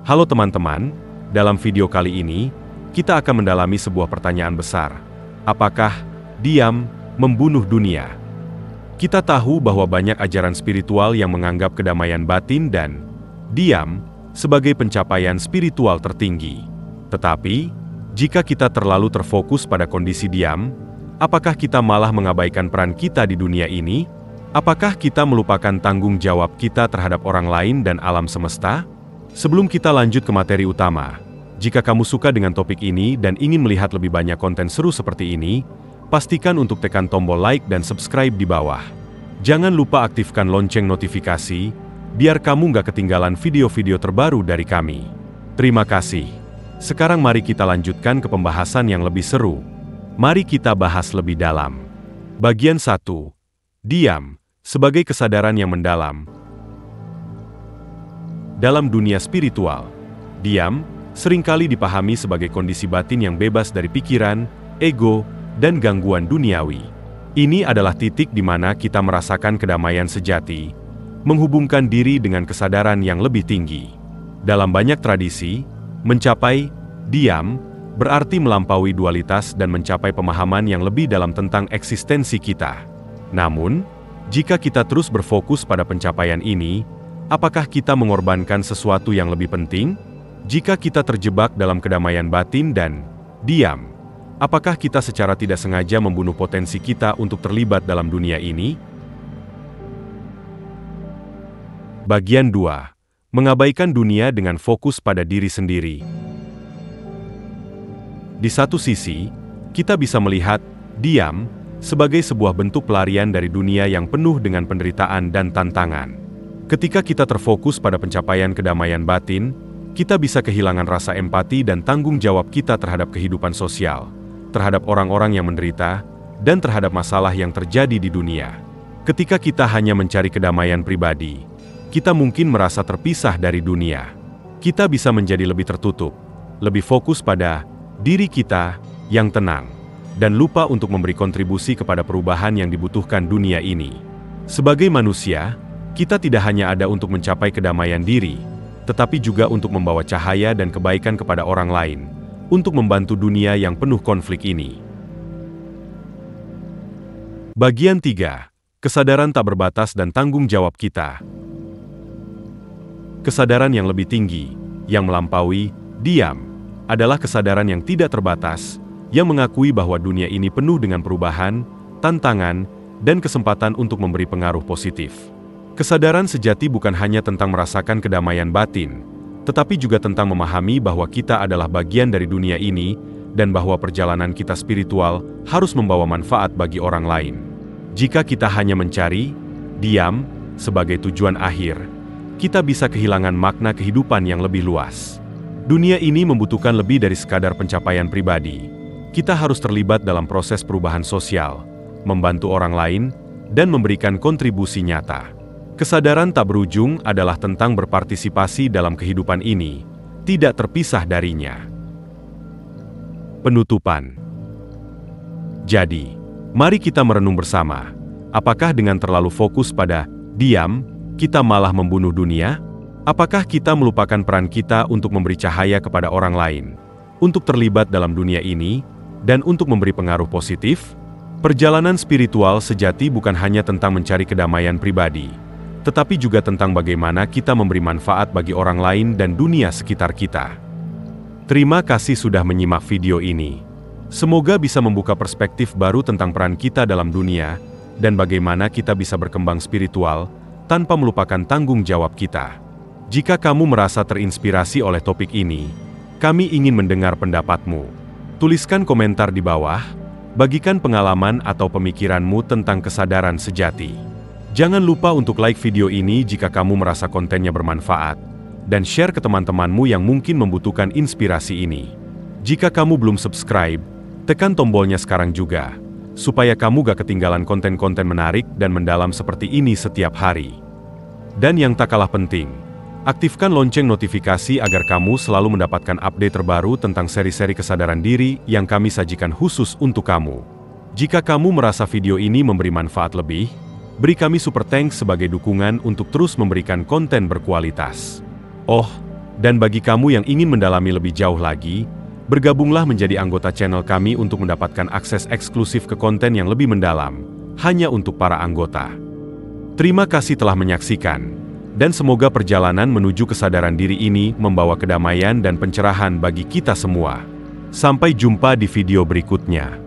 Halo teman-teman, dalam video kali ini, kita akan mendalami sebuah pertanyaan besar. Apakah diam membunuh dunia? Kita tahu bahwa banyak ajaran spiritual yang menganggap kedamaian batin dan diam sebagai pencapaian spiritual tertinggi. Tetapi, jika kita terlalu terfokus pada kondisi diam, apakah kita malah mengabaikan peran kita di dunia ini? Apakah kita melupakan tanggung jawab kita terhadap orang lain dan alam semesta? Sebelum kita lanjut ke materi utama, jika kamu suka dengan topik ini dan ingin melihat lebih banyak konten seru seperti ini, pastikan untuk tekan tombol like dan subscribe di bawah. Jangan lupa aktifkan lonceng notifikasi, biar kamu nggak ketinggalan video-video terbaru dari kami. Terima kasih. Sekarang mari kita lanjutkan ke pembahasan yang lebih seru. Mari kita bahas lebih dalam. Bagian 1. Diam sebagai kesadaran yang mendalam. Dalam dunia spiritual, diam seringkali dipahami sebagai kondisi batin yang bebas dari pikiran, ego, dan gangguan duniawi. Ini adalah titik di mana kita merasakan kedamaian sejati, menghubungkan diri dengan kesadaran yang lebih tinggi. Dalam banyak tradisi, mencapai diam berarti melampaui dualitas dan mencapai pemahaman yang lebih dalam tentang eksistensi kita. Namun, jika kita terus berfokus pada pencapaian ini, apakah kita mengorbankan sesuatu yang lebih penting? Jika kita terjebak dalam kedamaian batin dan diam, apakah kita secara tidak sengaja membunuh potensi kita untuk terlibat dalam dunia ini? Bagian 2. Mengabaikan dunia dengan fokus pada diri sendiri. Di satu sisi, kita bisa melihat diam sebagai sebuah bentuk pelarian dari dunia yang penuh dengan penderitaan dan tantangan. Ketika kita terfokus pada pencapaian kedamaian batin, kita bisa kehilangan rasa empati dan tanggung jawab kita terhadap kehidupan sosial, terhadap orang-orang yang menderita, dan terhadap masalah yang terjadi di dunia. Ketika kita hanya mencari kedamaian pribadi, kita mungkin merasa terpisah dari dunia. Kita bisa menjadi lebih tertutup, lebih fokus pada diri kita yang tenang, dan lupa untuk memberi kontribusi kepada perubahan yang dibutuhkan dunia ini. Sebagai manusia, kita tidak hanya ada untuk mencapai kedamaian diri, tetapi juga untuk membawa cahaya dan kebaikan kepada orang lain, untuk membantu dunia yang penuh konflik ini. Bagian 3. Kesadaran tak berbatas dan tanggung jawab kita. Kesadaran yang lebih tinggi, yang melampaui diam, adalah kesadaran yang tidak terbatas, yang mengakui bahwa dunia ini penuh dengan perubahan, tantangan, dan kesempatan untuk memberi pengaruh positif. Kesadaran sejati bukan hanya tentang merasakan kedamaian batin, tetapi juga tentang memahami bahwa kita adalah bagian dari dunia ini, dan bahwa perjalanan kita spiritual harus membawa manfaat bagi orang lain. Jika kita hanya mencari diam sebagai tujuan akhir, kita bisa kehilangan makna kehidupan yang lebih luas. Dunia ini membutuhkan lebih dari sekadar pencapaian pribadi. Kita harus terlibat dalam proses perubahan sosial, membantu orang lain, dan memberikan kontribusi nyata. Kesadaran tak berujung adalah tentang berpartisipasi dalam kehidupan ini, tidak terpisah darinya. Penutupan. Jadi, mari kita merenung bersama, apakah dengan terlalu fokus pada diam, kita malah membunuh dunia? Apakah kita melupakan peran kita untuk memberi cahaya kepada orang lain, untuk terlibat dalam dunia ini, dan untuk memberi pengaruh positif? Perjalanan spiritual sejati bukan hanya tentang mencari kedamaian pribadi, tetapi juga tentang bagaimana kita memberi manfaat bagi orang lain dan dunia sekitar kita. Terima kasih sudah menyimak video ini. Semoga bisa membuka perspektif baru tentang peran kita dalam dunia, dan bagaimana kita bisa berkembang spiritual, tanpa melupakan tanggung jawab kita. Jika kamu merasa terinspirasi oleh topik ini, kami ingin mendengar pendapatmu. Tuliskan komentar di bawah, bagikan pengalaman atau pemikiranmu tentang kesadaran sejati. Jangan lupa untuk like video ini jika kamu merasa kontennya bermanfaat, dan share ke teman-temanmu yang mungkin membutuhkan inspirasi ini. Jika kamu belum subscribe, tekan tombolnya sekarang juga, supaya kamu gak ketinggalan konten-konten menarik dan mendalam seperti ini setiap hari. Dan yang tak kalah penting, aktifkan lonceng notifikasi agar kamu selalu mendapatkan update terbaru tentang seri-seri kesadaran diri yang kami sajikan khusus untuk kamu. Jika kamu merasa video ini memberi manfaat lebih, beri kami super thanks sebagai dukungan untuk terus memberikan konten berkualitas. Oh, Dan bagi kamu yang ingin mendalami lebih jauh lagi, bergabunglah menjadi anggota channel kami untuk mendapatkan akses eksklusif ke konten yang lebih mendalam, hanya untuk para anggota. Terima kasih telah menyaksikan, dan semoga perjalanan menuju kesadaran diri ini membawa kedamaian dan pencerahan bagi kita semua. Sampai jumpa di video berikutnya.